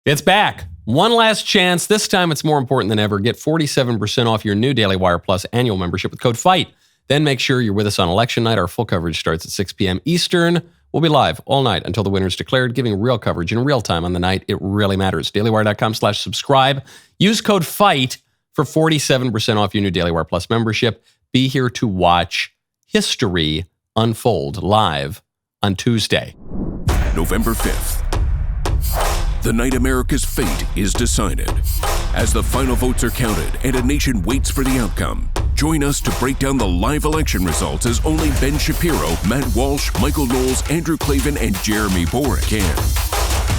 It's back. One last chance. This time it's more important than ever. Get 47% off your new Daily Wire Plus annual membership with code FIGHT. Then make sure you're with us on election night. Our full coverage starts at 6 p.m. Eastern. We'll be live all night until the winner's declared, giving real coverage in real time on the night it really matters. DailyWire.com/subscribe. Use code FIGHT for 47% off your new Daily Wire Plus membership. Be here to watch history unfold live on Tuesday. November 5th. The night America's fate is decided. As the final votes are counted and a nation waits for the outcome, join us to break down the live election results as only Ben Shapiro, Matt Walsh, Michael Knowles, Andrew Klavan, and Jeremy Boring can.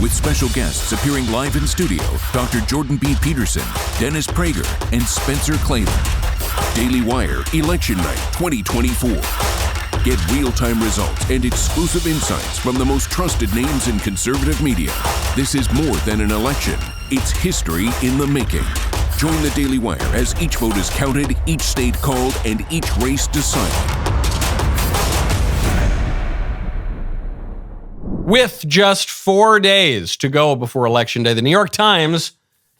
With special guests appearing live in studio, Dr. Jordan B. Peterson, Dennis Prager, and Spencer Klavan. Daily Wire Election Night 2024. Get real-time results and exclusive insights from the most trusted names in conservative media. This is more than an election. It's history in the making. Join the Daily Wire as each vote is counted, each state called, and each race decided. With just 4 days to go before Election Day, the New York Times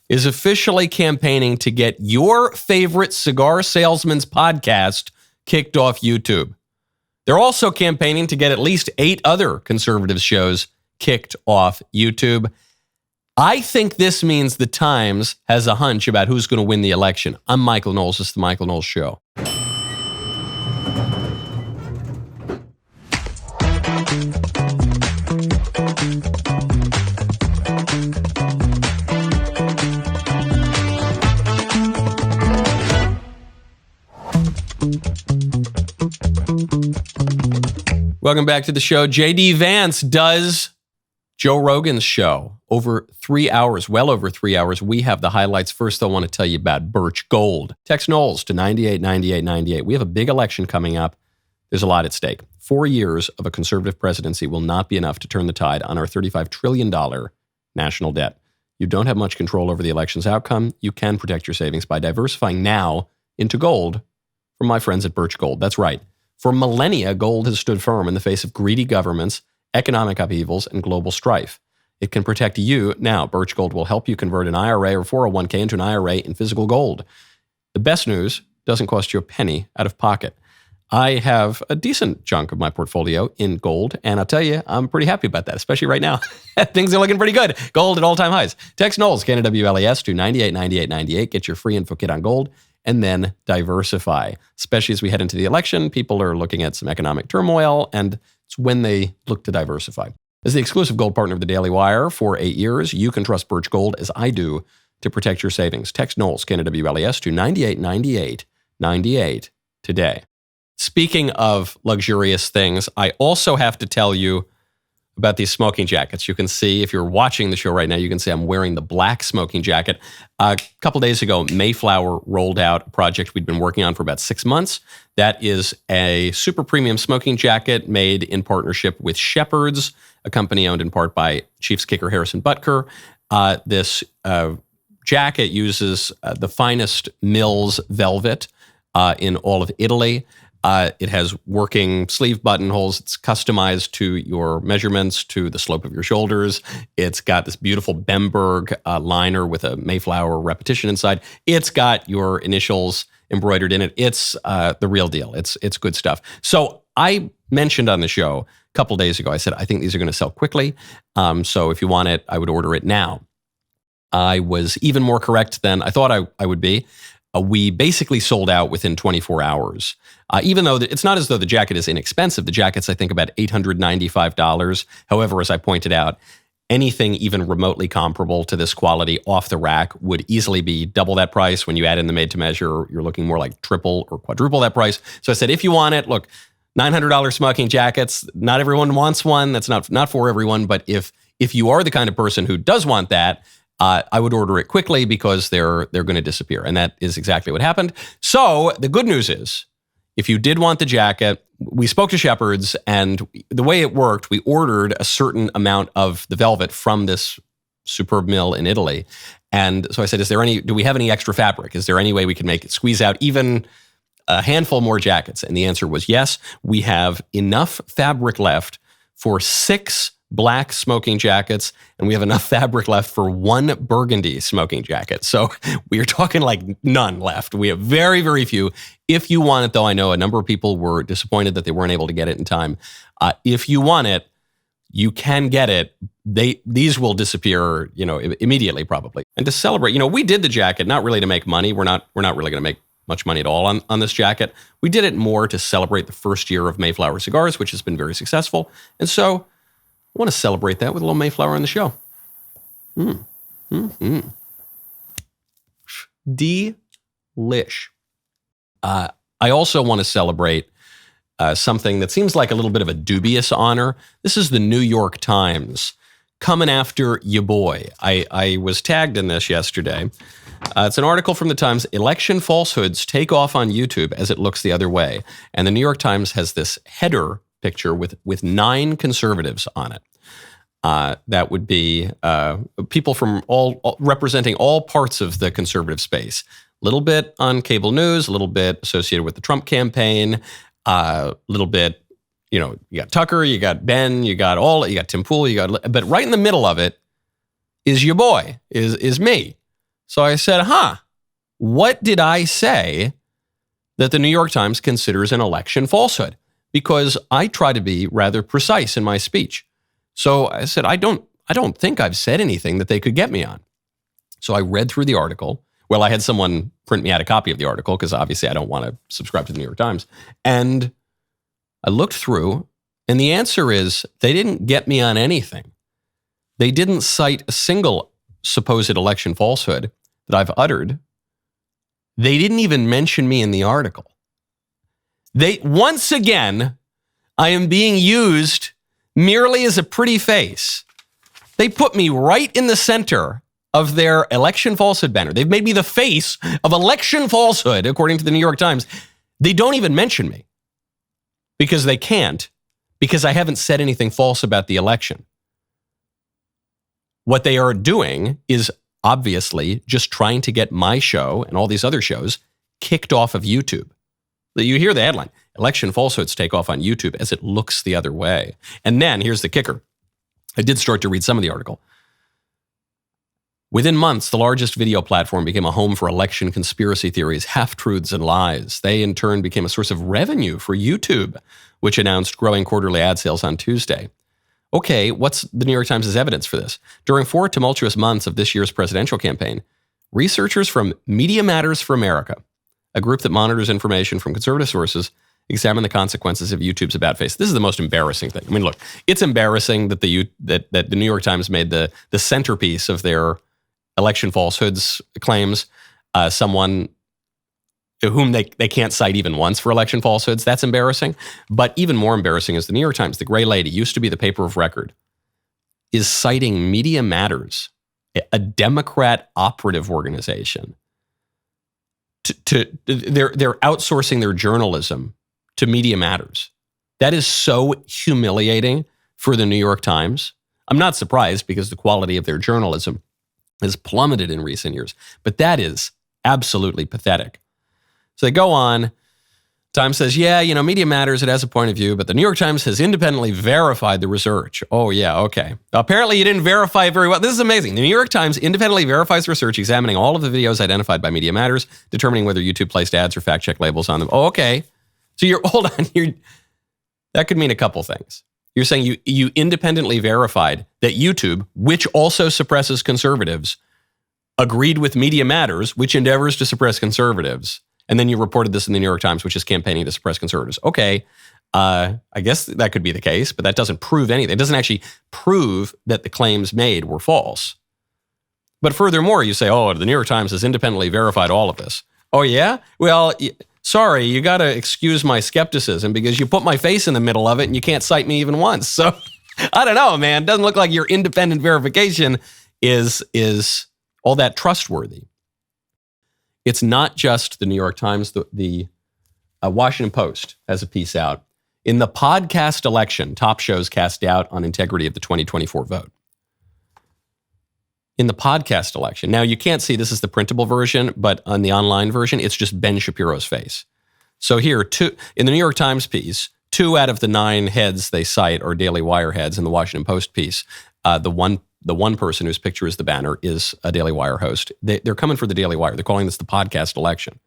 is officially campaigning to get your favorite cigar salesman's podcast kicked off YouTube. They're also campaigning to get at least 8 other conservative shows kicked off YouTube. I think this means the Times has a hunch about who's going to win the election. I'm Michael Knowles. This is the Michael Knowles Show. Welcome back to the show. J.D. Vance does Joe Rogan's show over 3 hours, well over 3 hours. We have the highlights. First, I want to tell you about Birch Gold. Text Knowles to 989898. We have a big election coming up. There's a lot at stake. 4 years of a conservative presidency will not be enough to turn the tide on our $35 trillion national debt. You don't have much control over the election's outcome. You can protect your savings by diversifying now into gold from my friends at Birch Gold. That's right. For millennia, gold has stood firm in the face of greedy governments, economic upheavals, and global strife. It can protect you now. Birch Gold will help you convert an IRA or 401k into an IRA in physical gold. The best news, doesn't cost you a penny out of pocket. I have a decent chunk of my portfolio in gold, and I'll tell you, I'm pretty happy about that, especially right now. Things are looking pretty good. Gold at all-time highs. Text Knowles, KNWLAS, to 989898. Get your free info kit on gold, and then diversify. Especially as we head into the election, people are looking at some economic turmoil, and it's when they look to diversify. As the exclusive gold partner of the Daily Wire for 8 years, you can trust Birch Gold, as I do, to protect your savings. Text Knowles, KNWLAS, to 989898 today. Speaking of luxurious things, I also have to tell you about these smoking jackets. You can see, if you're watching the show right now, you can see I'm wearing the black smoking jacket. A couple days ago, Mayflower rolled out a project we'd been working on for about 6 months. That is a super premium smoking jacket made in partnership with Shepherd's, a company owned in part by Chiefs kicker Harrison Butker. This jacket uses the finest Mills velvet in all of Italy. It has working sleeve buttonholes. It's customized to your measurements, to the slope of your shoulders. It's got this beautiful Bemberg liner with a Mayflower repetition inside. It's got your initials embroidered in it. It's the real deal. It's good stuff. So I mentioned on the show a couple days ago, I said, I think these are going to sell quickly. So if you want it, I would order it now. I was even more correct than I thought I would be. We basically sold out within 24 hours. Even though it's not as though the jacket is inexpensive. The jacket's, I think, about $895. However, as I pointed out, anything even remotely comparable to this quality off the rack would easily be double that price. When you add in the made to measure, you're looking more like triple or quadruple that price. So I said, if you want it, look, $900 smoking jackets, not everyone wants one. That's not for everyone. But if you are the kind of person who does want that, I would order it quickly because they're going to disappear. And that is exactly what happened. So the good news is, if you did want the jacket, we spoke to Shepherd's, and the way it worked, we ordered a certain amount of the velvet from this superb mill in Italy. And so I said, do we have any extra fabric? Is there any way we can squeeze out even a handful more jackets? And the answer was yes. We have enough fabric left for 6 black smoking jackets, and we have enough fabric left for one burgundy smoking jacket. So we are talking like none left. We have very, very few. If you want it, though, I know a number of people were disappointed that they weren't able to get it in time. If you want it, you can get it. These will disappear, immediately probably. And to celebrate, we did the jacket not really to make money. We're not really going to make much money at all on this jacket. We did it more to celebrate the first year of Mayflower Cigars, which has been very successful. And so I want to celebrate that with a little Mayflower on the show. Delish. I also want to celebrate something that seems like a little bit of a dubious honor. This is the New York Times coming after ya boy. I was tagged in this yesterday. It's an article from the Times, Election Falsehoods Take Off on YouTube as It Looks the Other Way. And the New York Times has this header picture with 9 conservatives on it. That would be people from all representing all parts of the conservative space. A little bit on cable news, a little bit associated with the Trump campaign, a little bit, you got Tucker, you got Ben, you got Tim Pool, but right in the middle of it is your boy, is me. So I said, what did I say that the New York Times considers an election falsehood? Because I try to be rather precise in my speech. So I said, I don't think I've said anything that they could get me on. So I read through the article. Well, I had someone print me out a copy of the article because obviously I don't want to subscribe to the New York Times. And I looked through, and the answer is they didn't get me on anything. They didn't cite a single supposed election falsehood that I've uttered. They didn't even mention me in the article. Once again, I am being used merely as a pretty face. They put me right in the center of their election falsehood banner. They've made me the face of election falsehood, according to the New York Times. They don't even mention me because they can't, because I haven't said anything false about the election. What they are doing is obviously just trying to get my show and all these other shows kicked off of YouTube. You hear the headline, Election Falsehoods Take Off on YouTube as It Looks the Other Way. And then here's the kicker. I did start to read some of the article. Within months, the largest video platform became a home for election conspiracy theories, half-truths, and lies. They, in turn, became a source of revenue for YouTube, which announced growing quarterly ad sales on Tuesday. Okay, what's the New York Times' evidence for this? During 4 tumultuous months of this year's presidential campaign, researchers from Media Matters for America, a group that monitors information from conservative sources, examined the consequences of YouTube's about face. This is the most embarrassing thing. I mean, look, it's embarrassing that the New York Times made the centerpiece of their election falsehoods claims someone whom they can't cite even once for election falsehoods. That's embarrassing. But even more embarrassing is the New York Times, the gray lady, used to be the paper of record, is citing Media Matters, a Democrat operative organization. They're outsourcing their journalism to Media Matters. That is so humiliating for the New York Times. I'm not surprised because the quality of their journalism has plummeted in recent years. But that is absolutely pathetic. So they go on. Times says, Media Matters, it has a point of view, but the New York Times has independently verified the research. Oh, yeah, okay. Apparently you didn't verify it very well. This is amazing. The New York Times independently verifies research, examining all of the videos identified by Media Matters, determining whether YouTube placed ads or fact-check labels on them. Oh, okay. So that could mean a couple things. You're saying you independently verified that YouTube, which also suppresses conservatives, agreed with Media Matters, which endeavors to suppress conservatives. And then you reported this in the New York Times, which is campaigning to suppress conservatives. Okay, I guess that could be the case, but that doesn't prove anything. It doesn't actually prove that the claims made were false. But furthermore, you say, the New York Times has independently verified all of this. Oh, yeah? Well, sorry, you got to excuse my skepticism because you put my face in the middle of it and you can't cite me even once. So I don't know, man. It doesn't look like your independent verification is all that trustworthy. It's not just the New York Times. The Washington Post has a piece out. In the podcast election, top shows cast doubt on integrity of the 2024 vote. In the podcast election. Now, you can't see, this is the printable version, but on the online version, it's just Ben Shapiro's face. So here, in the New York Times piece, 2 out of the 9 heads they cite are DailyWire heads in the Washington Post piece. The one person whose picture is the banner is a DailyWire host. They're coming for the DailyWire. They're calling this the podcast election.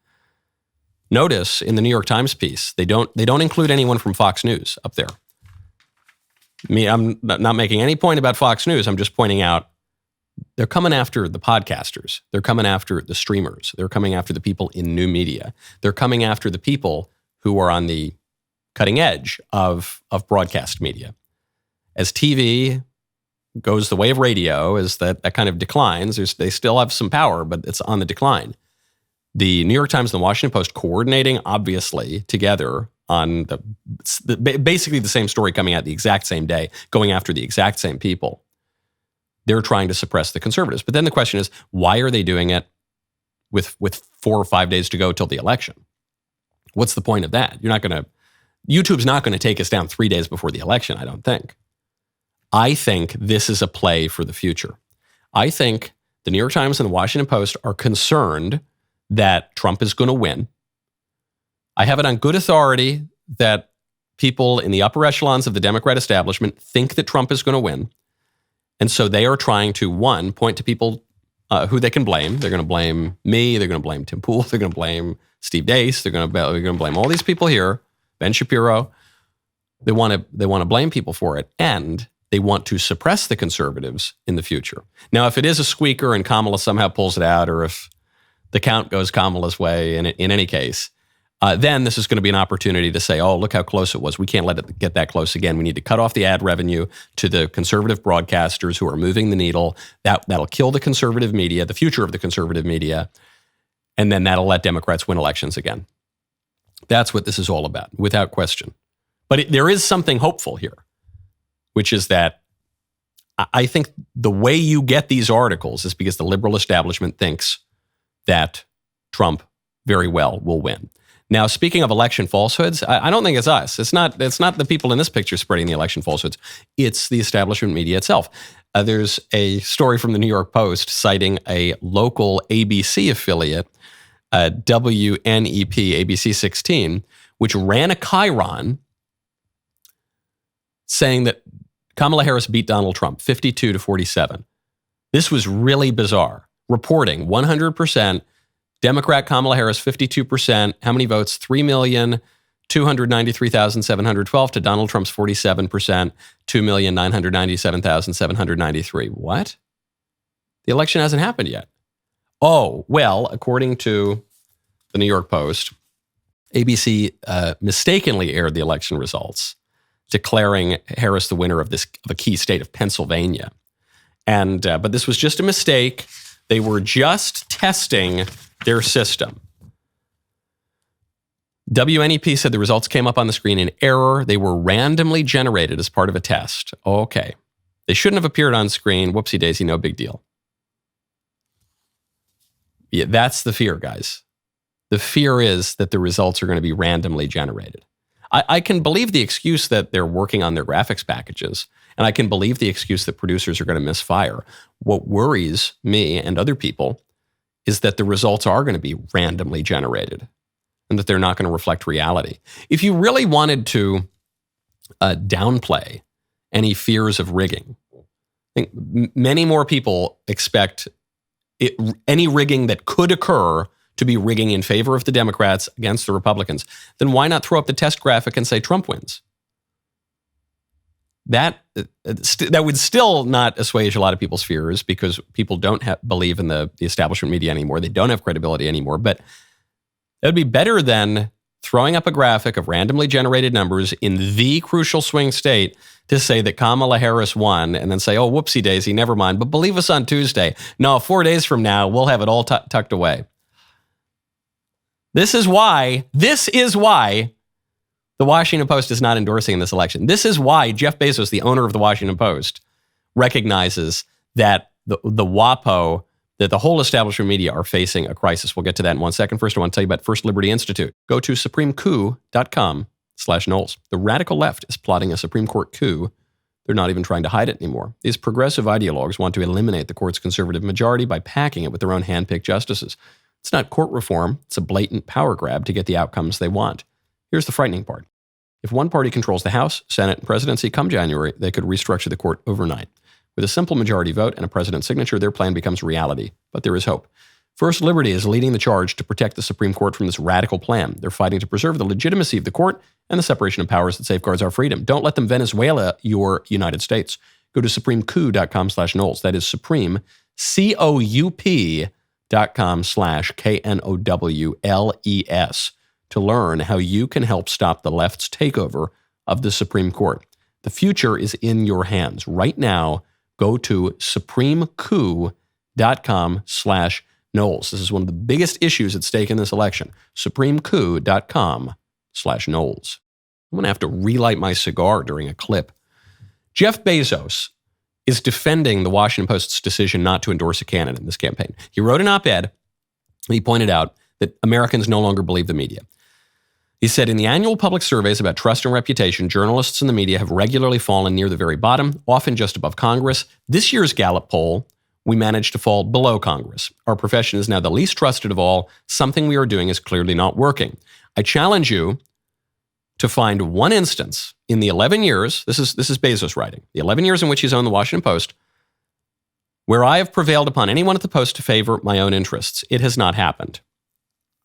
Notice in the New York Times piece, they don't include anyone from Fox News up there. I'm not making any point about Fox News. I'm just pointing out they're coming after the podcasters. They're coming after the streamers. They're coming after the people in new media. They're coming after the people who are on the cutting edge of broadcast media. As TV goes the way of radio, as that kind of declines, they still have some power, but it's on the decline. The New York Times and the Washington Post coordinating, obviously, together on basically the same story coming out the exact same day, going after the exact same people. They're trying to suppress the conservatives. But then the question is, why are they doing it with 4 or 5 days to go till the election? What's the point of that? YouTube's not going to take us down 3 days before the election, I don't think. I think this is a play for the future. I think the New York Times and the Washington Post are concerned that Trump is going to win. I have it on good authority that people in the upper echelons of the Democrat establishment think that Trump is going to win. And so they are trying to, one, point to people who they can blame. They're going to blame me. They're going to blame Tim Pool. They're going to blame Steve Deace. They're going to blame all these people here, Ben Shapiro. They want to blame people for it. And they want to suppress the conservatives in the future. Now, if it is a squeaker and Kamala somehow pulls it out, or if the count goes Kamala's way in any case, then this is going to be an opportunity to say, oh, look how close it was. We can't let it get that close again. We need to cut off the ad revenue to the conservative broadcasters who are moving the needle. That'll kill the conservative media, the future of the conservative media, and then that'll let Democrats win elections again. That's what this is all about, without question. But there is something hopeful here, which is that I think the way you get these articles is because the liberal establishment thinks that Trump very well will win. Now, speaking of election falsehoods, I don't think it's us. It's not the people in this picture spreading the election falsehoods. It's the establishment media itself. There's a story from the New York Post citing a local ABC affiliate, WNEP, ABC 16, which ran a Chyron saying that Kamala Harris beat Donald Trump 52-47. This was really bizarre. Reporting 100%. Democrat Kamala Harris, 52%. How many votes? 3,293,712 to Donald Trump's 47%, 2,997,793. What? The election hasn't happened yet. Oh, well, according to the New York Post, ABC mistakenly aired the election results, declaring Harris the winner of a key state of Pennsylvania. But this was just a mistake. They were just testing their system. WNEP said the results came up on the screen in error. They were randomly generated as part of a test. Okay. They shouldn't have appeared on screen. Whoopsie daisy, no big deal. Yeah, that's the fear, guys. The fear is that the results are going to be randomly generated. I can believe the excuse that they're working on their graphics packages, and I can believe the excuse that producers are going to misfire. What worries me and other people is that the results are going to be randomly generated and that they're not going to reflect reality. If you really wanted to downplay any fears of rigging, I think many more people expect any rigging that could occur to be rigging in favor of the Democrats against the Republicans, then why not throw up the test graphic and say Trump wins? That would still not assuage a lot of people's fears because people don't believe in the establishment media anymore. They don't have credibility anymore. But that would be better than throwing up a graphic of randomly generated numbers in the crucial swing state to say that Kamala Harris won and then say, oh, whoopsie daisy, never mind. But believe us on Tuesday. No, 4 days from now, we'll have it all tucked away. This is why the Washington Post is not endorsing this election. This is why Jeff Bezos, the owner of the Washington Post, recognizes that the WAPO, that the whole establishment media are facing a crisis. We'll get to that in 1 second. First, I want to tell you about First Liberty Institute. Go to supremecoup.com/Knowles. The radical left is plotting a Supreme Court coup. They're not even trying to hide it anymore. These progressive ideologues want to eliminate the court's conservative majority by packing it with their own hand-picked justices. It's not court reform. It's a blatant power grab to get the outcomes they want. Here's the frightening part. If one party controls the House, Senate, and presidency come January, they could restructure the court overnight. With a simple majority vote and a president's signature, their plan becomes reality. But there is hope. First Liberty is leading the charge to protect the Supreme Court from this radical plan. They're fighting to preserve the legitimacy of the court and the separation of powers that safeguards our freedom. Don't let them Venezuela your United States. Go to supremecoup.com/Knowles. That is Supreme, COUP.com/KNOWLES to learn how you can help stop the left's takeover of the Supreme Court. The future is in your hands. Right now, go to supremecoup.com/Knowles. This is one of the biggest issues at stake in this election. supremecoup.com/Knowles. I'm going to have to relight my cigar during a clip. Jeff Bezos is defending the Washington Post's decision not to endorse a candidate in this campaign. He wrote an op-ed, and he pointed out that Americans no longer believe the media. He said, in the annual public surveys about trust and reputation, journalists and the media have regularly fallen near the very bottom, often just above Congress. This year's Gallup poll, we managed to fall below Congress. Our profession is now the least trusted of all. Something we are doing is clearly not working. I challenge you to find one instance in the 11 years, this is Bezos writing, the 11 years in which he's owned the Washington Post, where I have prevailed upon anyone at the Post to favor my own interests. It has not happened.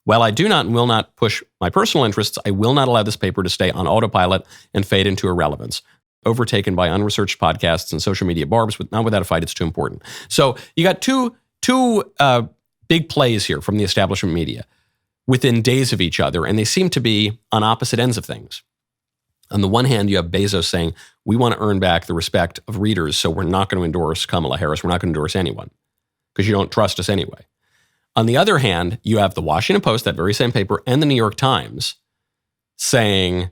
While I do not and will not push my personal interests, I will not allow this paper to stay on autopilot and fade into irrelevance, overtaken by unresearched podcasts and social media barbs. Not without a fight, it's too important. So you got two big plays here from the establishment media within days of each other, and they seem to be on opposite ends of things. On the one hand, you have Bezos saying, we want to earn back the respect of readers, so we're not going to endorse Kamala Harris. We're not going to endorse anyone because you don't trust us anyway. On the other hand, you have the Washington Post, that very same paper, and the New York Times saying,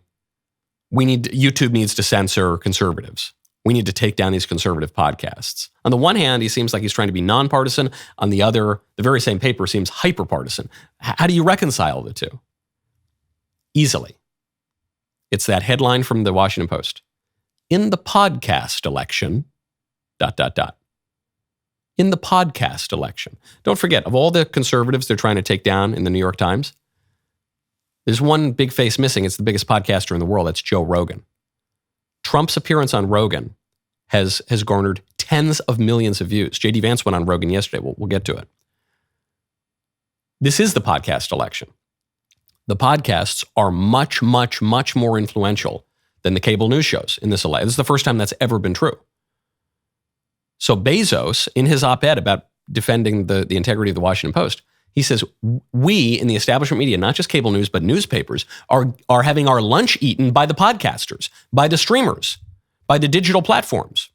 YouTube needs to censor conservatives. We need to take down these conservative podcasts. On the one hand, he seems like he's trying to be nonpartisan. On the other, the very same paper seems hyperpartisan. How do you reconcile the two? Easily. It's that headline from the Washington Post. In the podcast election, ... In the podcast election. Don't forget, of all the conservatives they're trying to take down in the New York Times, there's one big face missing. It's the biggest podcaster in the world. That's Joe Rogan. Trump's appearance on Rogan has garnered tens of millions of views. J.D. Vance went on Rogan yesterday. We'll get to it. This is the podcast election. The podcasts are much, much, much more influential than the cable news shows in this election. This is the first time that's ever been true. So Bezos, in his op-ed about defending the integrity of the Washington Post, he says, we in the establishment media, not just cable news, but newspapers, are having our lunch eaten by the podcasters, by the streamers, by the digital platforms.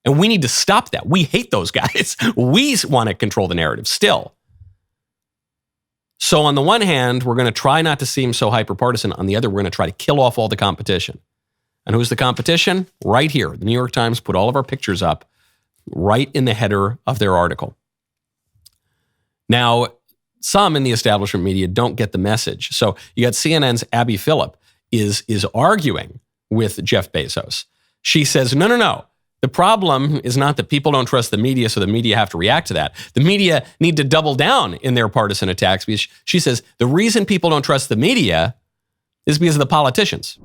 And we need to stop that. We hate those guys. We want to control the narrative still. So on the one hand, we're going to try not to seem so hyperpartisan. On the other, we're going to try to kill off all the competition. And who's the competition? Right here. The New York Times put all of our pictures up right in the header of their article. Now, some in the establishment media don't get the message. So you got CNN's Abby Phillip is arguing with Jeff Bezos. She says, no. The problem is not that people don't trust the media, so the media have to react to that. The media need to double down in their partisan attacks. Because she says the reason people don't trust the media is because of the politicians.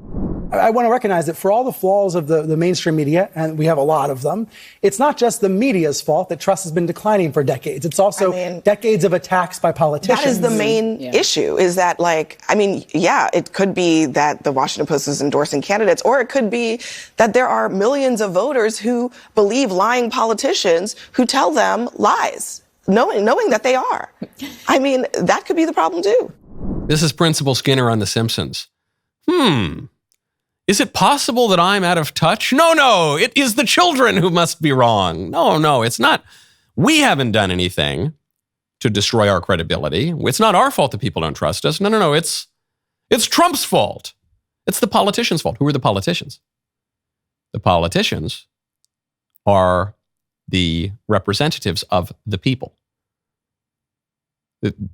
I want to recognize that for all the flaws of the mainstream media, and we have a lot of them, it's not just the media's fault that trust has been declining for decades. It's also decades of attacks by politicians. That is the main issue, is that, it could be that the Washington Post is endorsing candidates, or it could be that there are millions of voters who believe lying politicians who tell them lies, knowing that they are. That could be the problem too. This is Principal Skinner on The Simpsons. Is it possible that I'm out of touch? No, it is the children who must be wrong. No, it's not. We haven't done anything to destroy our credibility. It's not our fault that people don't trust us. No, it's Trump's fault. It's the politicians' fault. Who are the politicians? The politicians are the representatives of the people. And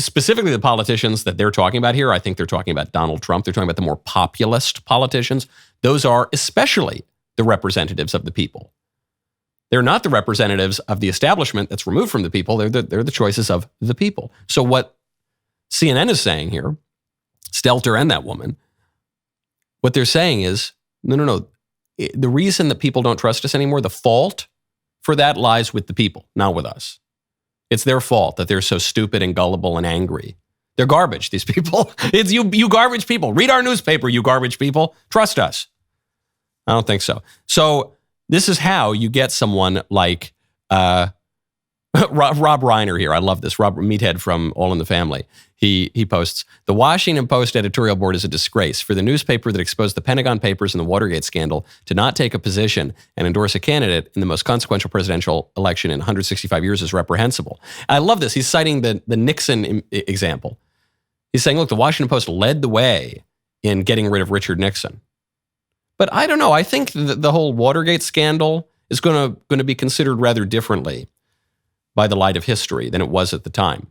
specifically the politicians that they're talking about here, I think they're talking about Donald Trump. They're talking about the more populist politicians. Those are especially the representatives of the people. They're not the representatives of the establishment that's removed from the people. They're the choices of the people. So what CNN is saying here, Stelter and that woman. What they're saying is, no. The reason that people don't trust us anymore, the fault for that lies with the people, not with us. It's their fault that they're so stupid and gullible and angry. They're garbage, these people. It's you garbage people. Read our newspaper, you garbage people. Trust us. I don't think so. So this is how you get someone like Rob Reiner here. I love this. Rob Meathead from All in the Family. He posts, the Washington Post editorial board is a disgrace. For the newspaper that exposed the Pentagon Papers and the Watergate scandal to not take a position and endorse a candidate in the most consequential presidential election in 165 years is reprehensible. I love this. He's citing the Nixon example. He's saying, look, the Washington Post led the way in getting rid of Richard Nixon. But I don't know. I think the whole Watergate scandal is going to be considered rather differently by the light of history than it was at the time.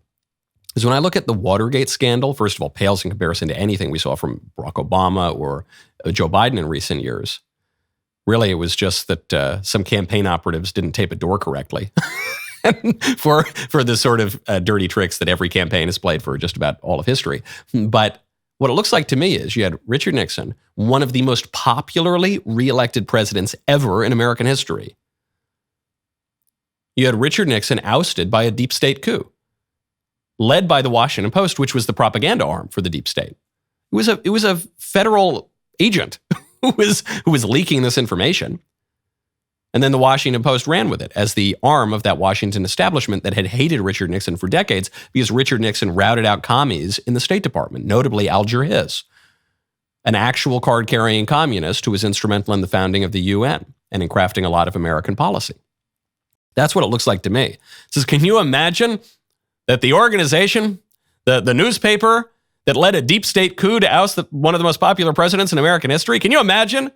Because when I look at the Watergate scandal, first of all, pales in comparison to anything we saw from Barack Obama or Joe Biden in recent years. Really, it was just that some campaign operatives didn't tape a door correctly for the sort of dirty tricks that every campaign has played for just about all of history. But what it looks like to me is you had Richard Nixon, one of the most popularly reelected presidents ever in American history. You had Richard Nixon ousted by a deep state coup, led by the Washington Post, which was the propaganda arm for the deep state. It was a federal agent who was leaking this information. And then the Washington Post ran with it as the arm of that Washington establishment that had hated Richard Nixon for decades because Richard Nixon routed out commies in the State Department, notably Alger Hiss, an actual card-carrying communist who was instrumental in the founding of the UN and in crafting a lot of American policy. That's what it looks like to me. It says, can you imagine that the organization, the newspaper that led a deep state coup to oust one of the most popular presidents in American history, can you imagine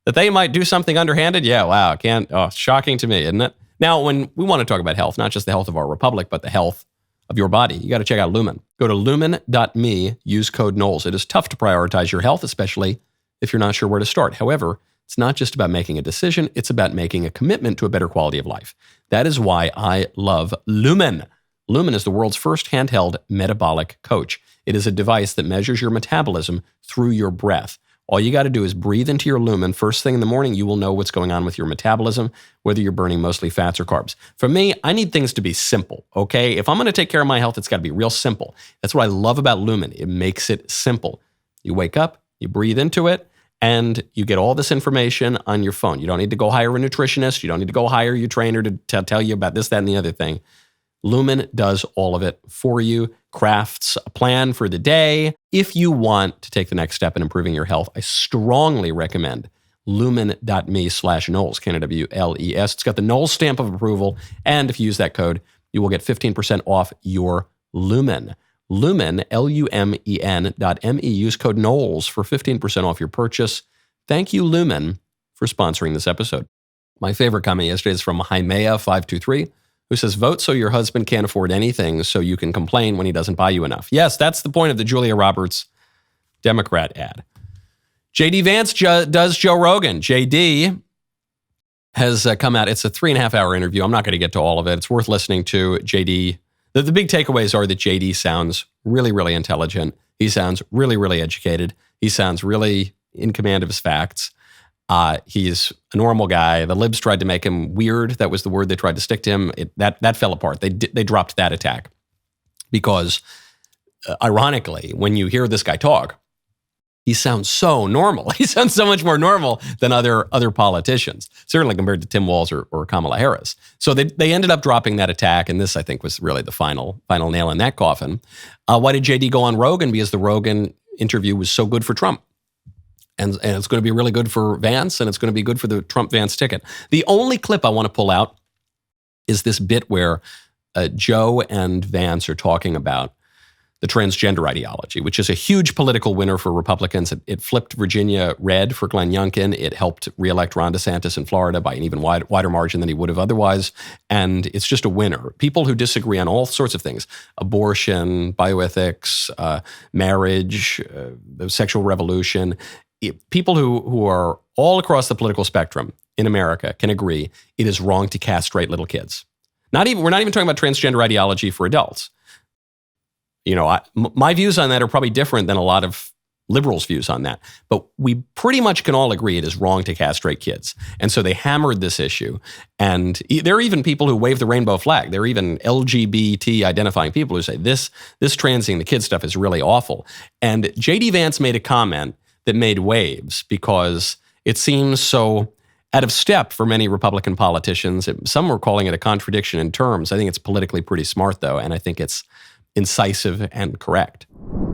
that they might do something underhanded? Yeah, wow, shocking to me, isn't it? Now, when we want to talk about health, not just the health of our republic, but the health of your body, you got to check out Lumen. Go to lumen.me, use code Knowles. It is tough to prioritize your health, especially if you're not sure where to start. However, it's not just about making a decision, it's about making a commitment to a better quality of life. That is why I love Lumen. Lumen is the world's first handheld metabolic coach. It is a device that measures your metabolism through your breath. All you got to do is breathe into your Lumen. First thing in the morning, you will know what's going on with your metabolism, whether you're burning mostly fats or carbs. For me, I need things to be simple, okay? If I'm going to take care of my health, it's got to be real simple. That's what I love about Lumen. It makes it simple. You wake up, you breathe into it, and you get all this information on your phone. You don't need to go hire a nutritionist. You don't need to go hire your trainer to tell you about this, that, and the other thing. Lumen does all of it for you, crafts a plan for the day. If you want to take the next step in improving your health, I strongly recommend lumen.me/Knowles, K-N-W-L-E-S. It's got the Knowles stamp of approval. And if you use that code, you will get 15% off your Lumen. Lumen, Lumen.me. Use code Knowles for 15% off your purchase. Thank you, Lumen, for sponsoring this episode. My favorite comment yesterday is from Jaimea523, who says, vote so your husband can't afford anything so you can complain when he doesn't buy you enough. Yes, that's the point of the Julia Roberts Democrat ad. JD Vance does Joe Rogan. JD has come out. It's a 3.5-hour interview. I'm not going to get to all of it. It's worth listening to. JD, the big takeaways are that JD sounds really, really intelligent. He sounds really, really educated. He sounds really in command of his facts. He's a normal guy. The libs tried to make him weird. That was the word they tried to stick to him. That fell apart. They dropped that attack because, ironically, when you hear this guy talk, he sounds so normal. He sounds so much more normal than other politicians, certainly compared to Tim Walz or Kamala Harris. So they ended up dropping that attack, and this, I think, was really the final nail in that coffin. Why did JD go on Rogan? Because the Rogan interview was so good for Trump. And it's going to be really good for Vance, and it's going to be good for the Trump-Vance ticket. The only clip I want to pull out is this bit where Joe and Vance are talking about the transgender ideology, which is a huge political winner for Republicans. It flipped Virginia red for Glenn Youngkin. It helped reelect Ron DeSantis in Florida by an even wider margin than he would have otherwise. And it's just a winner. People who disagree on all sorts of things, abortion, bioethics, marriage, the sexual revolution, people who are all across the political spectrum in America can agree it is wrong to castrate little kids. We're not even talking about transgender ideology for adults. You know, my views on that are probably different than a lot of liberals' views on that. But we pretty much can all agree it is wrong to castrate kids. And so they hammered this issue. And there are even people who wave the rainbow flag. There are even LGBT identifying people who say this transing the kid stuff is really awful. And J.D. Vance made a comment that made waves because it seems so out of step for many Republican politicians. Some were calling it a contradiction in terms. I think it's politically pretty smart, though, and I think it's incisive and correct.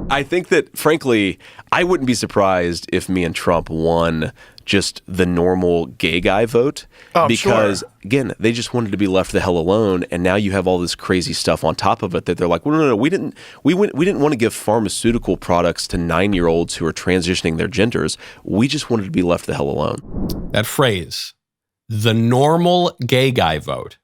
I think that, frankly, I wouldn't be surprised if me and Trump won just the normal gay guy vote. Because, again, they just wanted to be left the hell alone, and now you have all this crazy stuff on top of it that they're like, well, no, we didn't want to give pharmaceutical products to 9-year-olds who are transitioning their genders. We just wanted to be left the hell alone. That phrase, the normal gay guy vote,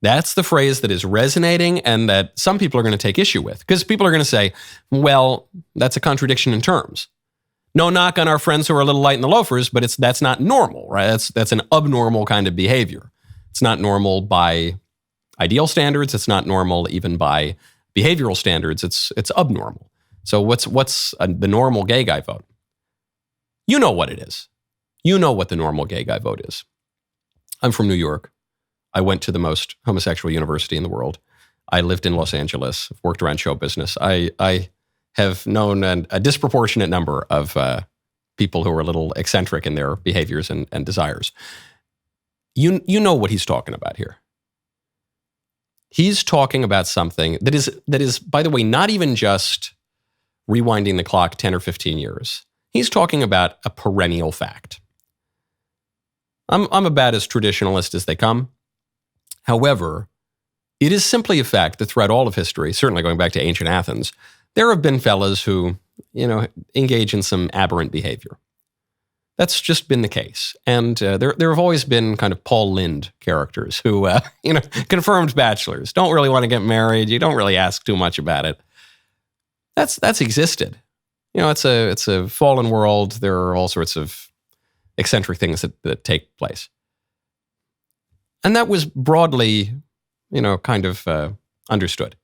that's the phrase that is resonating and that some people are going to take issue with. Because people are going to say, well, that's a contradiction in terms. No knock on our friends who are a little light in the loafers, but that's not normal, right? That's an abnormal kind of behavior. It's not normal by ideal standards. It's not normal even by behavioral standards. It's abnormal. So what's the normal gay guy vote? You know what it is. You know what the normal gay guy vote is. I'm from New York. I went to the most homosexual university in the world. I lived in Los Angeles, worked around show business. I have known a disproportionate number of people who are a little eccentric in their behaviors and desires. You know what he's talking about here. He's talking about something that is, by the way, not even just rewinding the clock 10 or 15 years. He's talking about a perennial fact. I'm about as traditionalist as they come. However, it is simply a fact that throughout all of history, certainly going back to ancient Athens, there have been fellas who, engage in some aberrant behavior. That's just been the case. And there have always been kind of Paul Lynde characters who, confirmed bachelors, don't really want to get married. You don't really ask too much about it. That's existed. It's a fallen world. There are all sorts of eccentric things that take place. And that was broadly, kind of understood.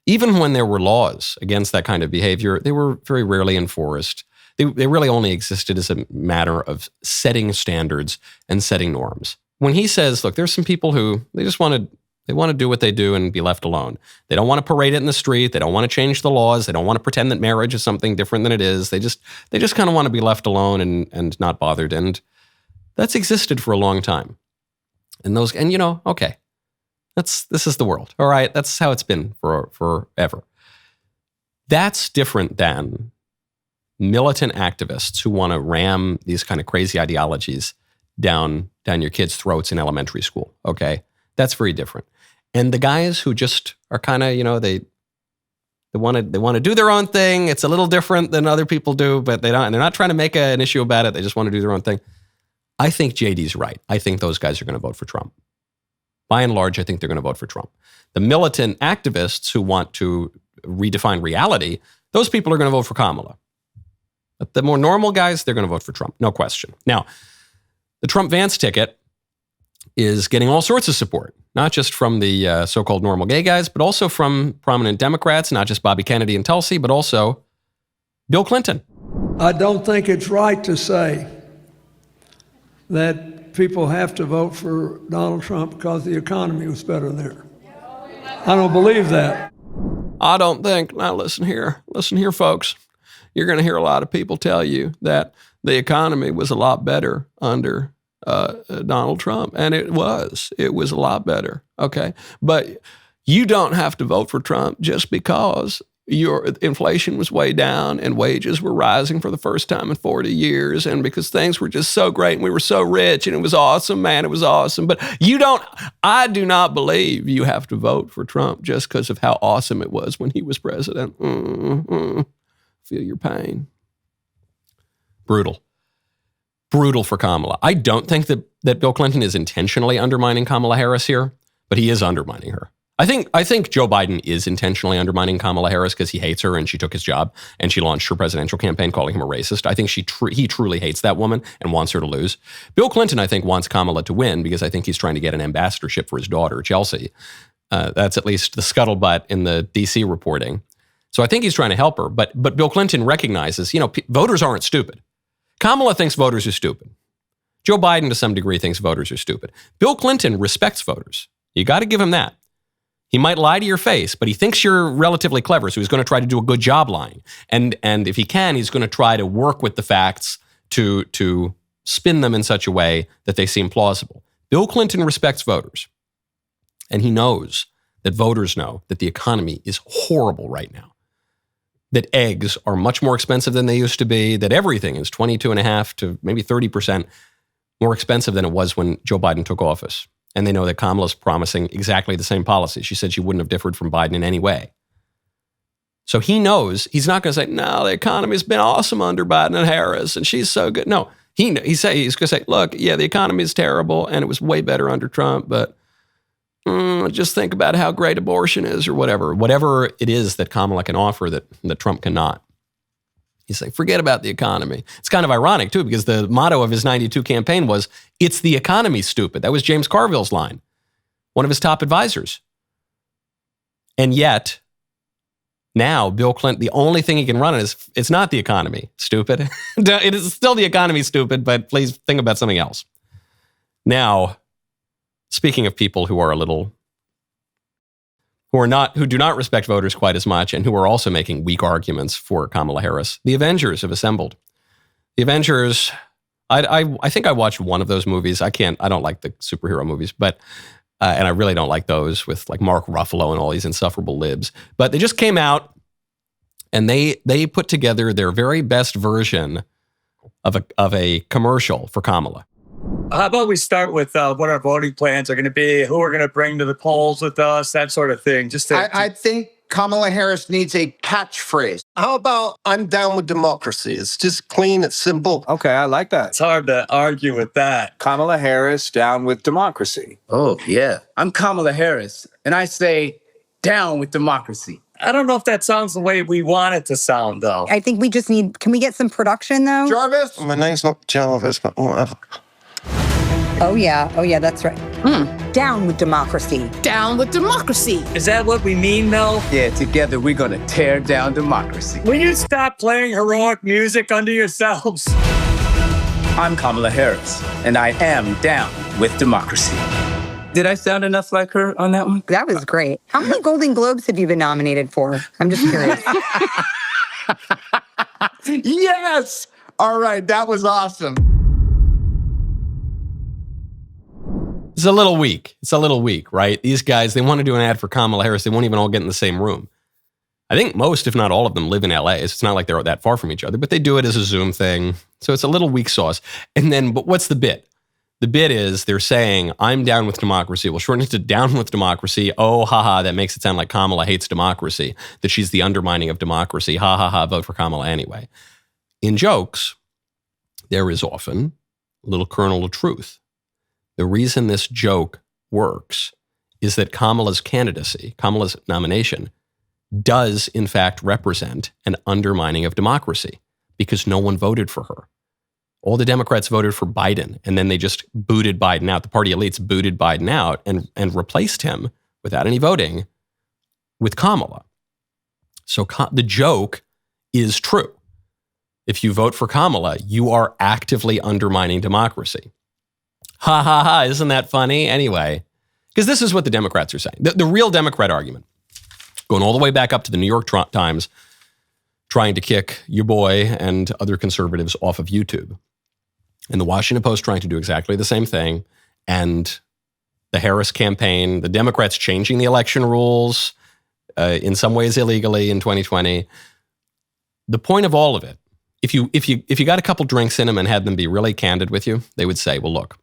Even when there were laws against that kind of behavior, they were very rarely enforced. They really only existed as a matter of setting standards and setting norms. When he says, look, there's some people who they want to do what they do and be left alone. They don't want to parade it in the street. They don't want to change the laws. They don't want to pretend that marriage is something different than it is. They just kind of want to be left alone and not bothered. And that's existed for a long time. Okay, this is the world. All right, that's how it's been for forever. That's different than militant activists who want to ram these kind of crazy ideologies down your kids' throats in elementary school. Okay, that's very different. And the guys who just are kind of, they want to do their own thing. It's a little different than other people do, but they're not trying to make an issue about it. They just want to do their own thing. I think JD's right. I think those guys are going to vote for Trump. By and large, I think they're going to vote for Trump. The militant activists who want to redefine reality, those people are going to vote for Kamala. But the more normal guys, they're going to vote for Trump, no question. Now, the Trump-Vance ticket is getting all sorts of support, not just from the so-called normal gay guys, but also from prominent Democrats, not just Bobby Kennedy and Tulsi, but also Bill Clinton. I don't think it's right to say that people have to vote for Donald Trump because the economy was better there. I don't believe that. I don't think. Now listen here, folks. You're going to hear a lot of people tell you that the economy was a lot better under Donald Trump, and it was a lot better. Okay, but you don't have to vote for Trump just because your inflation was way down and wages were rising for the first time in 40 years and because things were just so great and we were so rich and it was awesome, man, it was awesome. But I do not believe you have to vote for Trump just because of how awesome it was when he was president. Feel your pain. Brutal for Kamala. I don't think that Bill Clinton is intentionally undermining Kamala Harris here, but he is undermining her. I think Joe Biden is intentionally undermining Kamala Harris because he hates her and she took his job and she launched her presidential campaign calling him a racist. I think he truly hates that woman and wants her to lose. Bill Clinton, I think, wants Kamala to win because I think he's trying to get an ambassadorship for his daughter, Chelsea. That's at least the scuttlebutt in the DC reporting. So I think he's trying to help her. But Bill Clinton recognizes, voters aren't stupid. Kamala thinks voters are stupid. Joe Biden, to some degree, thinks voters are stupid. Bill Clinton respects voters. You got to give him that. He might lie to your face, but he thinks you're relatively clever, so he's going to try to do a good job lying. And if he can, he's going to try to work with the facts to spin them in such a way that they seem plausible. Bill Clinton respects voters, and he knows that voters know that the economy is horrible right now, that eggs are much more expensive than they used to be, that everything is 22.5% to maybe 30% more expensive than it was when Joe Biden took office. And they know that Kamala's promising exactly the same policy. She said she wouldn't have differed from Biden in any way. So he knows he's not going to say, no, the economy's been awesome under Biden and Harris, and she's so good. No, he's going to say, look, yeah, the economy is terrible, and it was way better under Trump, but just think about how great abortion is or whatever it is that Kamala can offer that Trump cannot. He's like, forget about the economy. It's kind of ironic, too, because the motto of his 92 campaign was, it's the economy, stupid. That was James Carville's line, one of his top advisors. And yet, now Bill Clinton, the only thing he can run on is, it's not the economy, stupid. It is still the economy, stupid, but please think about something else. Now, speaking of people who are who do not respect voters quite as much and who are also making weak arguments for Kamala Harris, the Avengers have assembled. The Avengers, I think I watched one of those movies. I don't like the superhero movies, but and I really don't like those with like Mark Ruffalo and all these insufferable libs. But they just came out and they put together their very best version of a commercial for Kamala. How about we start with what our voting plans are going to be, who we're going to bring to the polls with us, that sort of thing. I think Kamala Harris needs a catchphrase. How about I'm down with democracy? It's just clean, it's simple. Okay, I like that. It's hard to argue with that. Kamala Harris, down with democracy. Oh, yeah. I'm Kamala Harris, and I say down with democracy. I don't know if that sounds the way we want it to sound, though. I think we just need, can we get some production, though? Jarvis? My name's not Jarvis, but whatever. Oh, yeah, that's right. Down with democracy. Down with democracy. Is that what we mean, though? Yeah, together we're going to tear down democracy. Will you stop playing heroic music under yourselves? I'm Kamala Harris, and I am down with democracy. Did I sound enough like her on that one? That was great. How many Golden Globes have you been nominated for? I'm just curious. Yes! All right, that was awesome. It's a little weak, right? These guys, they want to do an ad for Kamala Harris. They won't even all get in the same room. I think most, if not all of them, live in LA. So it's not like they're that far from each other, but they do it as a Zoom thing. So it's a little weak sauce. And then, but what's the bit? The bit is they're saying, I'm down with democracy. We'll shorten it to down with democracy. Oh, haha, that makes it sound like Kamala hates democracy, that she's the undermining of democracy. Ha, ha, ha, vote for Kamala anyway. In jokes, there is often a little kernel of truth. The reason this joke works is that Kamala's candidacy, Kamala's nomination, does in fact represent an undermining of democracy because no one voted for her. All the Democrats voted for Biden, and then they just booted Biden out. The party elites booted Biden out and replaced him without any voting with Kamala. So the joke is true. If you vote for Kamala, you are actively undermining democracy. Ha, ha, ha, isn't that funny? Anyway, because this is what the Democrats are saying. The real Democrat argument, going all the way back up to the New York Times, trying to kick your boy and other conservatives off of YouTube. And the Washington Post trying to do exactly the same thing. And the Harris campaign, the Democrats changing the election rules, in some ways illegally in 2020. The point of all of it, if you got a couple drinks in them and had them be really candid with you, they would say, well, look,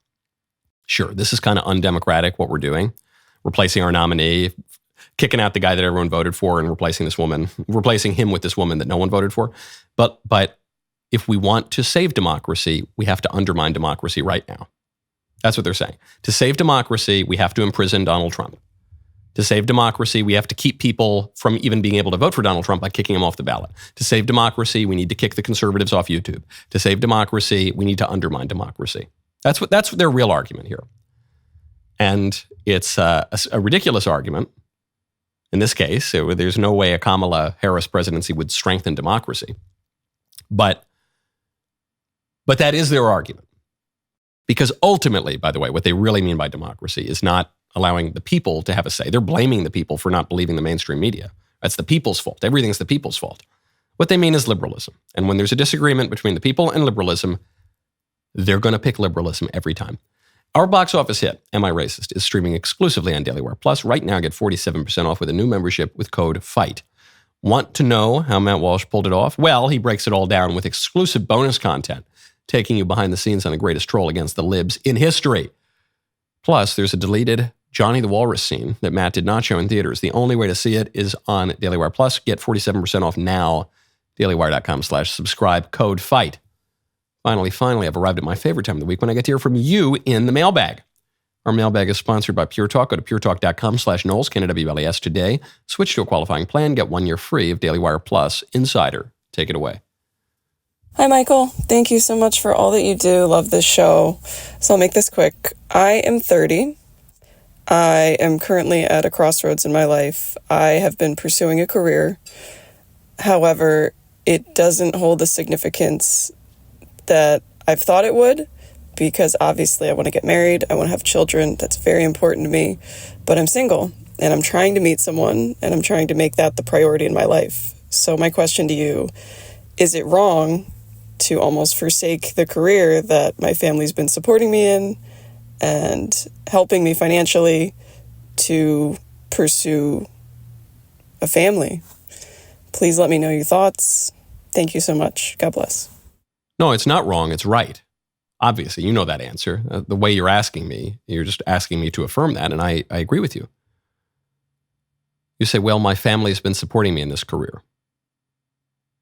sure, this is kind of undemocratic what we're doing, replacing our nominee, kicking out the guy that everyone voted for and replacing him with this woman that no one voted for. But if we want to save democracy, we have to undermine democracy right now. That's what they're saying. To save democracy, we have to imprison Donald Trump. To save democracy, we have to keep people from even being able to vote for Donald Trump by kicking him off the ballot. To save democracy, we need to kick the conservatives off YouTube. To save democracy, we need to undermine democracy. That's their real argument here. And it's a ridiculous argument. In this case, there's no way a Kamala Harris presidency would strengthen democracy. But that is their argument. Because ultimately, by the way, what they really mean by democracy is not allowing the people to have a say. They're blaming the people for not believing the mainstream media. That's the people's fault. Everything's the people's fault. What they mean is liberalism. And when there's a disagreement between the people and liberalism, they're going to pick liberalism every time. Our box office hit, Am I Racist?, is streaming exclusively on DailyWire Plus. Right now, get 47% off with a new membership with code FIGHT. Want to know how Matt Walsh pulled it off? Well, he breaks it all down with exclusive bonus content, taking you behind the scenes on the greatest troll against the libs in history. Plus, there's a deleted Johnny the Walrus scene that Matt did not show in theaters. The only way to see it is on DailyWire Plus. Get 47% off now. DailyWire.com/subscribe, code FIGHT. Finally, I've arrived at my favorite time of the week when I get to hear from you in the mailbag. Our mailbag is sponsored by Pure Talk. Go to puretalk.com/Knowles, Canada WLAS today. Switch to a qualifying plan. Get 1 year free of DailyWire Plus Insider. Take it away. Hi, Michael. Thank you so much for all that you do. Love this show. So I'll make this quick. I am 30. I am currently at a crossroads in my life. I have been pursuing a career. However, it doesn't hold the significance that I've thought it would, because obviously I want to get married. I want to have children. That's very important to me. But I'm single, and I'm trying to meet someone, and I'm trying to make that the priority in my life. So my question to you, is it wrong to almost forsake the career that my family's been supporting me in and helping me financially to pursue a family? Please let me know your thoughts. Thank you so much. God bless. No, it's not wrong. It's right. Obviously, you know that answer. The way you're asking me, you're just asking me to affirm that, and I agree with you. You say, well, my family's been supporting me in this career.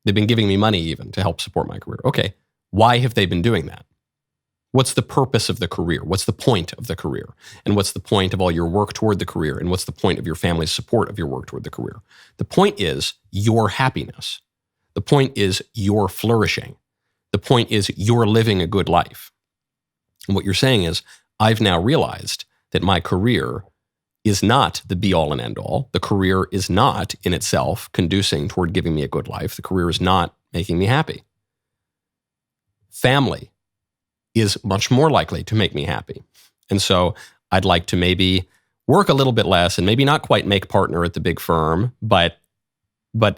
They've been giving me money even to help support my career. Okay, why have they been doing that? What's the purpose of the career? What's the point of the career? And what's the point of all your work toward the career? And what's the point of your family's support of your work toward the career? The point is your happiness. The point is your flourishing. The point is you're living a good life. And what you're saying is, I've now realized that my career is not the be-all and end-all. The career is not in itself conducing toward giving me a good life. The career is not making me happy. Family is much more likely to make me happy. And so I'd like to maybe work a little bit less and maybe not quite make partner at the big firm, but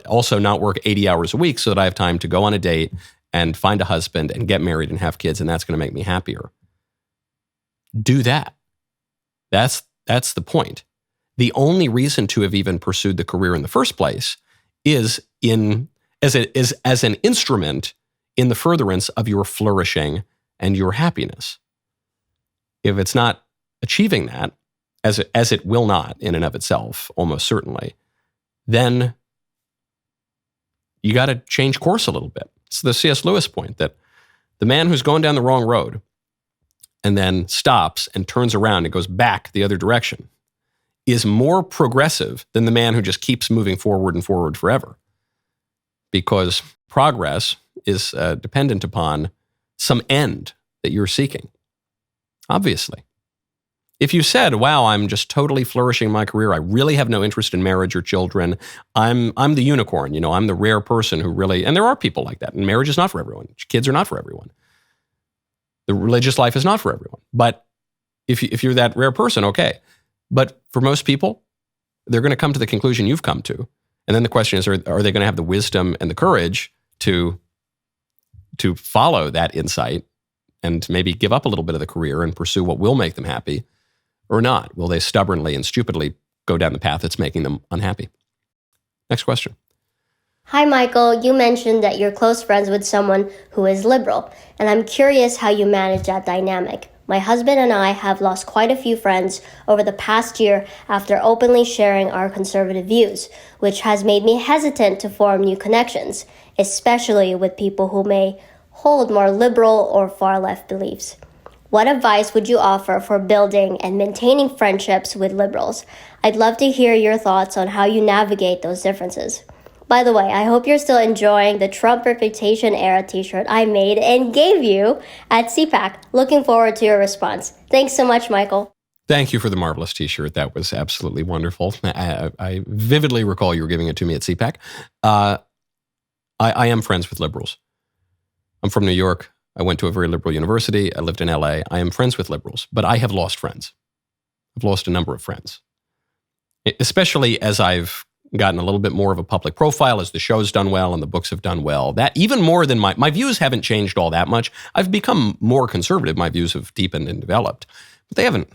also not work 80 hours a week so that I have time to go on a date and find a husband and get married and have kids, and that's going to make me happier. Do that. That's the point. The only reason to have even pursued the career in the first place is as an instrument in the furtherance of your flourishing and your happiness. If it's not achieving that, as it will not in and of itself, almost certainly, then you got to change course a little bit. It's the C.S. Lewis point that the man who's going down the wrong road and then stops and turns around and goes back the other direction is more progressive than the man who just keeps moving forward and forward forever. Because progress is dependent upon some end that you're seeking. Obviously. If you said, wow, I'm just totally flourishing in my career, I really have no interest in marriage or children, I'm the unicorn, I'm the rare person who really, and there are people like that, and marriage is not for everyone. Kids are not for everyone. The religious life is not for everyone. But if you're that rare person, okay. But for most people, they're going to come to the conclusion you've come to. And then the question is, are they going to have the wisdom and the courage to follow that insight and maybe give up a little bit of the career and pursue what will make them happy, or not? Will they stubbornly and stupidly go down the path that's making them unhappy? Next question. Hi, Michael. You mentioned that you're close friends with someone who is liberal, and I'm curious how you manage that dynamic. My husband and I have lost quite a few friends over the past year after openly sharing our conservative views, which has made me hesitant to form new connections, especially with people who may hold more liberal or far-left beliefs. What advice would you offer for building and maintaining friendships with liberals? I'd love to hear your thoughts on how you navigate those differences. By the way, I hope you're still enjoying the Trump Reputation Era t-shirt I made and gave you at CPAC. Looking forward to your response. Thanks so much, Michael. Thank you for the marvelous T-shirt. That was absolutely wonderful. I vividly recall you were giving it to me at CPAC. I am friends with liberals. I'm from New York. I went to a very liberal university. I lived in LA. I am friends with liberals, but I have lost friends. I've lost a number of friends, especially as I've gotten a little bit more of a public profile, as the show's done well and the books have done well. That even more than my views haven't changed all that much. I've become more conservative. My views have deepened and developed, but they haven't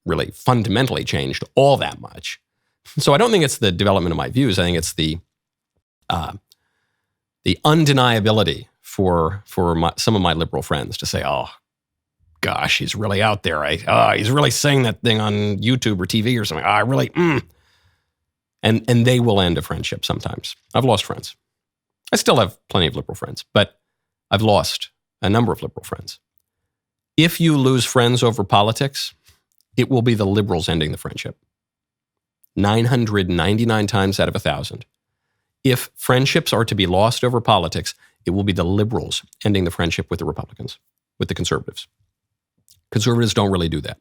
really fundamentally changed all that much. So I don't think it's the development of my views. I think it's the undeniability for some of my liberal friends to say, oh, gosh, he's really out there. He's really saying that thing on YouTube or TV or something. I really, And they will end a friendship sometimes. I've lost friends. I still have plenty of liberal friends, but I've lost a number of liberal friends. If you lose friends over politics, it will be the liberals ending the friendship. 999 times out of 1,000. If friendships are to be lost over politics, it will be the liberals ending the friendship with the Republicans, with the conservatives. Conservatives don't really do that.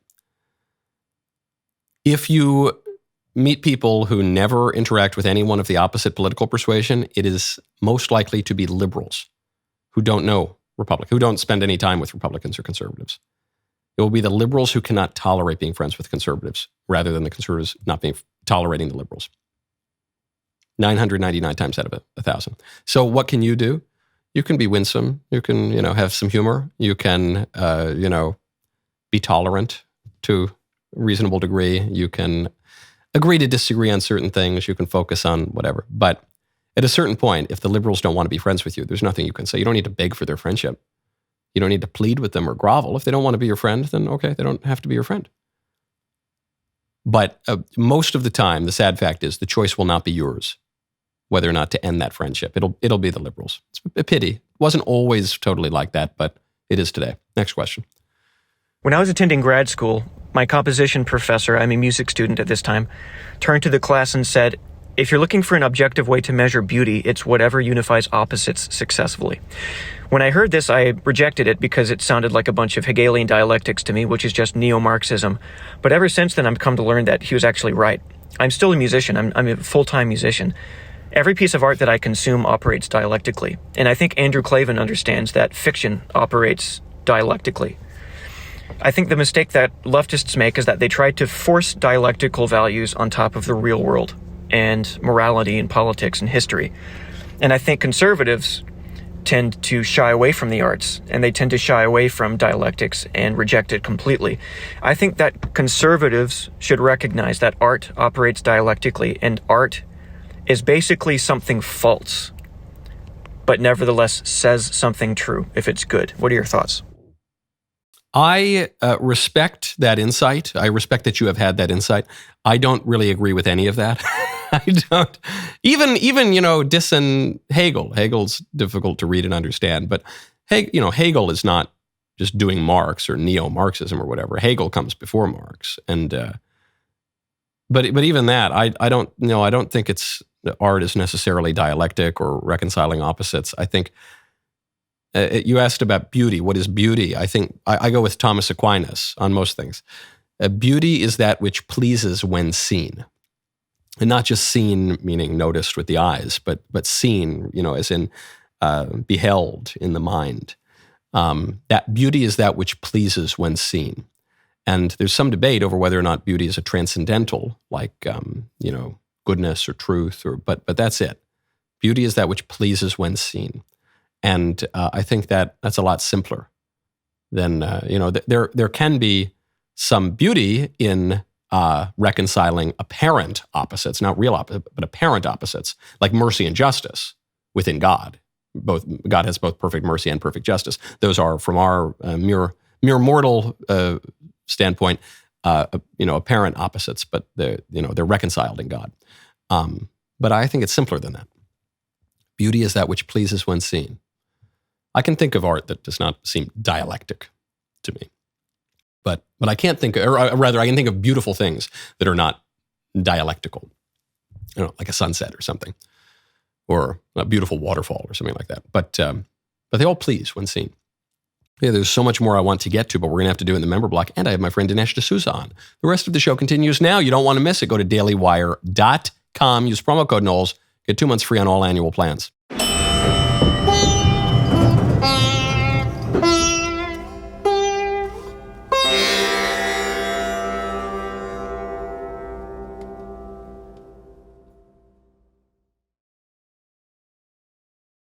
If you meet people who never interact with anyone of the opposite political persuasion, it is most likely to be liberals who don't know Republicans, who don't spend any time with Republicans or conservatives. It will be the liberals who cannot tolerate being friends with conservatives rather than the conservatives not tolerating the liberals. 999 times out of 1,000. So what can you do? You can be winsome. You can, have some humor. You can, be tolerant to a reasonable degree. You can agree to disagree on certain things. You can focus on whatever. But at a certain point, if the liberals don't want to be friends with you, there's nothing you can say. You don't need to beg for their friendship. You don't need to plead with them or grovel. If they don't want to be your friend, then okay, they don't have to be your friend. But most of the time, the sad fact is the choice will not be yours, whether or not to end that friendship. It'll be the liberals. It's a pity. It wasn't always totally like that, but it is today. Next question. When I was attending grad school, my composition professor, I'm a music student at this time, turned to the class and said, if you're looking for an objective way to measure beauty, it's whatever unifies opposites successfully. When I heard this, I rejected it because it sounded like a bunch of Hegelian dialectics to me, which is just neo-Marxism. But ever since then, I've come to learn that he was actually right. I'm still a musician. I'm a full-time musician. Every piece of art that I consume operates dialectically. And I think Andrew Klavan understands that fiction operates dialectically. I think the mistake that leftists make is that they try to force dialectical values on top of the real world and morality and politics and history. And I think conservatives tend to shy away from the arts, and they tend to shy away from dialectics and reject it completely. I think that conservatives should recognize that art operates dialectically, and art is basically something false, but nevertheless says something true if it's good. What are your thoughts? I respect that insight. I respect that you have had that insight. I don't really agree with any of that. I don't. Even dissing Hegel. Hegel's difficult to read and understand, but Hegel is not just doing Marx or neo-Marxism or whatever. Hegel comes before Marx, and but even that, I don't think art is necessarily dialectic or reconciling opposites. I think. You asked about beauty. What is beauty? I think I go with Thomas Aquinas on most things. Beauty is that which pleases when seen. And not just seen, meaning noticed with the eyes, but seen, as in beheld in the mind. That beauty is that which pleases when seen. And there's some debate over whether or not beauty is a transcendental, like, goodness or truth, but that's it. Beauty is that which pleases when seen. And I think that's a lot simpler than, there can be some beauty in reconciling apparent opposites, not real opposites, but apparent opposites, like mercy and justice within God. God has both perfect mercy and perfect justice. Those are, from our mere mortal standpoint, apparent opposites, but they're reconciled in God. But I think it's simpler than that. Beauty is that which pleases when seen. I can think of art that does not seem dialectic to me. But I can't think, or rather, I can think of beautiful things that are not dialectical. Like a sunset or something, or a beautiful waterfall or something like that. But they all please when seen. Yeah, there's so much more I want to get to, but we're going to have to do it in the member block. And I have my friend Dinesh D'Souza on. The rest of the show continues now. You don't want to miss it. Go to dailywire.com. Use promo code Knowles. Get 2 months free on all annual plans.